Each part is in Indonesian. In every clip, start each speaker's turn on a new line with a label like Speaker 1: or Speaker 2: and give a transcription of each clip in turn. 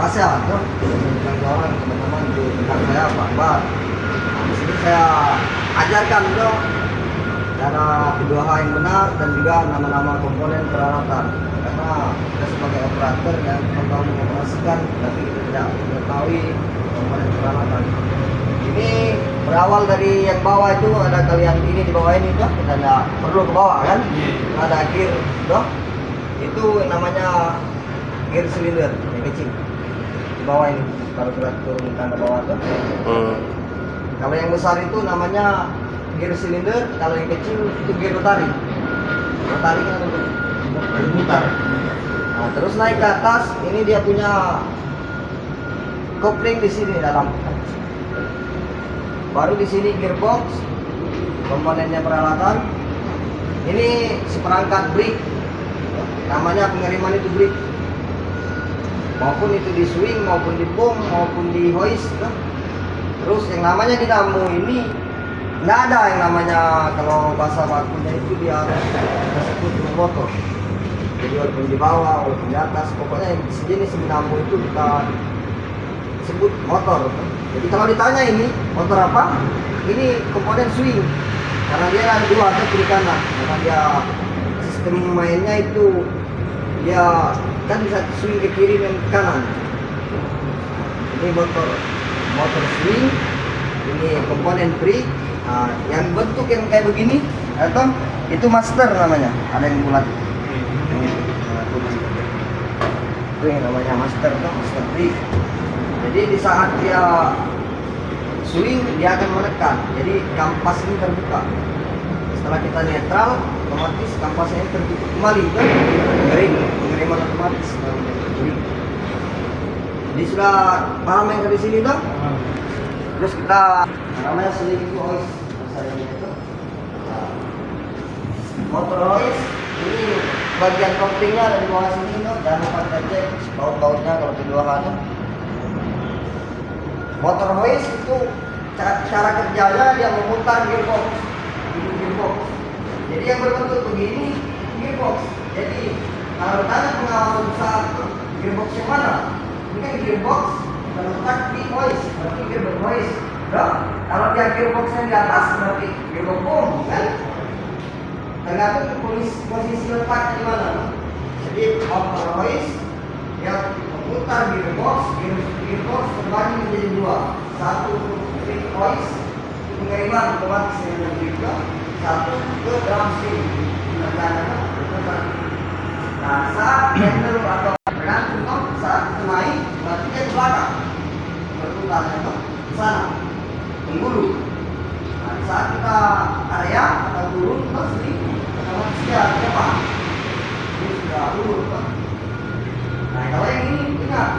Speaker 1: ASEAN tuh, dengan orang teman-teman di dekat saya Pak Akbar. Nah, di sini saya ajarkan tuh cara P2H yang benar dan juga nama-nama komponen peralatan. Karena kita sebagai operator yang tahu mengoperasikan, tapi kita tidak mengetahui komponen peralatan. Ini berawal dari yang bawah itu, ada kalian ini di bawah ini tuh, kita tidak perlu ke bawah kan? Ada gear tuh, itu namanya gear silinder yang kecil di bawah ini. Kalau kita turunkan ke bawah tuh, kalau yang besar itu namanya gear silinder, kalau yang kecil itu gear rotari. Rotari kan untuk berputar. Nah, terus naik ke atas, ini dia punya kopling di sini dalam. Baru di sini gearbox, komponennya peralatan. Ini seperangkat brake, namanya pengiriman itu brake. Maupun itu di swing, maupun di boom, maupun di hoist. Terus yang namanya dinamo ini nggak ada yang namanya, kalau bahasa bakunya itu dia kita sebut dengan motor. Jadi walaupun di bawah, walaupun di atas, pokoknya yang sejenis dinamo itu kita sebut motor. Jadi kalau ditanya ini motor apa, ini komponen swing, karena dia ada dua, ada kiri kanan. Karena dia sistem mainnya itu dia kan bisa swing ke kiri dan ke kanan. Ini motor swing, ini komponen brake. Nah, yang bentuk yang kayak begini, atau itu master namanya, ada yang bulat. Itu yang namanya master, master brake. Jadi di saat dia swing, dia akan menekan. Jadi kampas ini terbuka. Setelah kita netral, otomatis kampasnya ini tertutup kembali, kan? Pengiriman otomatis. Jadi sudah paham yang dari sini dong? Terus kita namanya sling hoist. Motor hoist ini bagian koplingnya ada di bawah sini dong. Jangan lupa kita cek baut-bautnya kalau P2H tuh. Motor hoist itu cara kerjanya dia memutar gearbox. Jadi yang berbentuk begini gearbox. Jadi kalau ditanya pengawasan usaha gearbox yang mana? Ini kan gearbox terletak di hoist, berarti gearbox hoist. Kalau dia gearboxnya di atas berarti gearbox boom, kan? Tergantung posisi letaknya di mana. Jadi motor hoist dia memutar gearbox terbagi menjadi dua. Satu untuk hoist pengiriman otomatis dengan gearbox, satu ke drum swing. Nah, saat handle atau bergantung saat naik berarti dia ke belakang, berputar itu ke sana, menggulu. Nah, saat kita area atau turun ke sini, otomatis dia ke depan. Ini sudah lurus, kan? Nah, kalau yang ini ingat,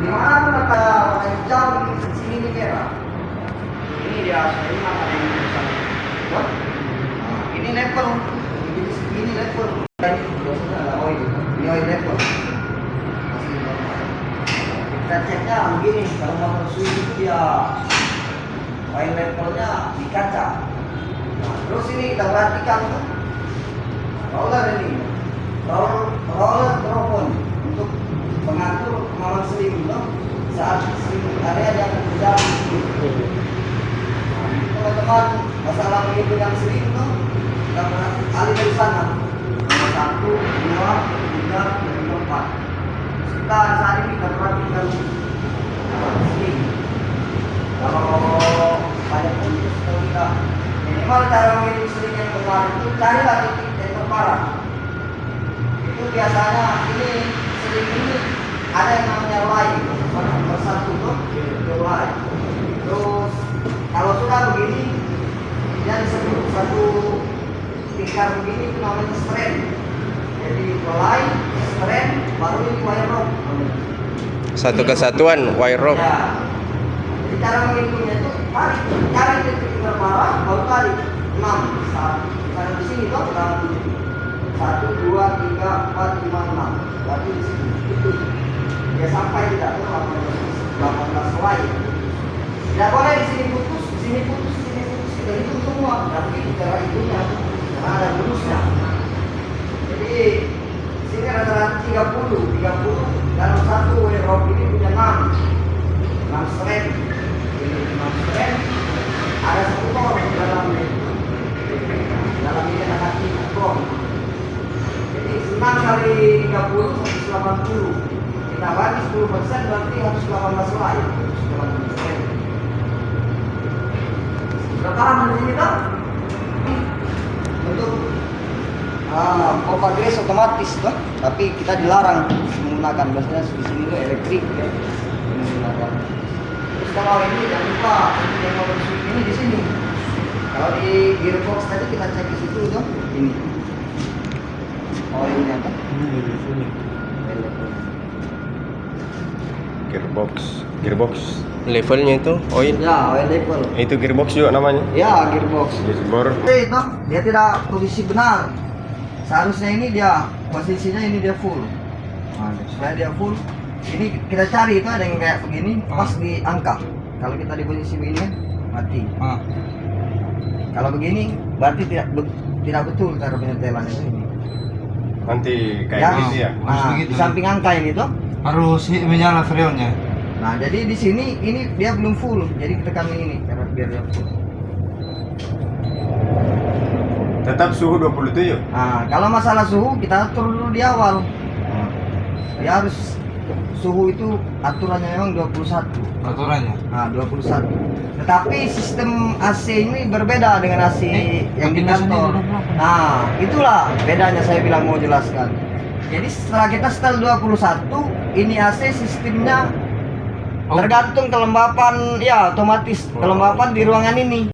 Speaker 1: di mana pun ada warna hijau di sini ini merah. Ini dia ini mana yang besar. Nah, ini level, ini level. Ini biasanya ada oil, ini oil level. Masih normal. Kita ceknya begini, kalau motor swing itu dia oil levelnya di kaca. Nah, terus ini kita perhatikan tuh, roller ini, roller teropon untuk mengatur kemauan seling loh. Saat seling area dia akan berjalan. Nah, teman-teman masalah menghitung seling tuh, kita perhatikan alih dari sana. 1, 2, 3, 4. Kita saat ini kita perhatikan seling. Kalau banyak putus, kalau kita minimal cara menghitung seling yang benar itu carilah titik yang terparah. Itu biasanya ini seling ini ada yang namanya line, nomor 1 tuh itu line. Terus kalau sudah begini dia disebut satu tingkat begini itu namanya strand. Jadi line, strand, baru ini wire rope.
Speaker 2: Satu kesatuan wire rope.
Speaker 1: Ya. Jadi cara menghitungnya itu tarik, cari titik terparah, baru tarik 6. Misalnya di sini tuh 1, 2, 3, 4, 5, 6. Berarti di sini itu dia sampai tidak tuh 18 line. Tidak boleh di sini putus, di sini putus, di sini putus. Kita hitung semua. Dan begitu cara hitungnya, karena ada bonusnya. Jadi sini rata-rata 30 dalam satu wire rope ini ini punya 6 strand. Ini 6 strand. Ada satu tor di dalamnya. Dalam ini ada kaki kron. Jadi 9 kali 30 180. Kita bagi 10% berarti harus 18 lain. 18%. Berapa lama di sini toh? Untuk pompa gres otomatis toh, tapi kita dilarang menggunakan, biasanya di sini itu elektrik ya. Menggunakan. Terus kalau ini jangan lupa yang nomor ini di sini. Kalau di gearbox tadi kita cek di situ tuh, ini. Oh ini apa?
Speaker 2: Gearbox levelnya itu oil.
Speaker 1: Ya, oil level.
Speaker 2: Itu gearbox juga namanya.
Speaker 1: Ya, gearbox.
Speaker 2: Gearbox.
Speaker 1: Itu dia tidak posisi benar. Seharusnya ini dia posisinya ini dia full. Nah, supaya dia full, ini kita cari itu ada yang kayak begini, pas di angka. Kalau kita di posisi begini mati. Kalau begini berarti tidak betul cara penyetelan ini.
Speaker 2: Nanti kayak gitu ya.
Speaker 1: Nah, di samping angka ini tuh
Speaker 3: Harus menyala freonnya.
Speaker 1: nah, jadi di sini ini dia belum full. Jadi kita tekan ini karena biar dia full.
Speaker 2: Tetap suhu 27.
Speaker 1: Nah, kalau masalah suhu kita atur dulu di awal. Dia harus suhu itu aturannya memang 21.
Speaker 3: Aturannya.
Speaker 1: Nah, 21. Tetapi sistem AC ini berbeda dengan AC yang di kantor. Nah, itulah bedanya saya bilang mau jelaskan. Jadi setelah kita setel 21, ini AC sistemnya tergantung kelembapan, ya otomatis kelembapan di ruangan ini.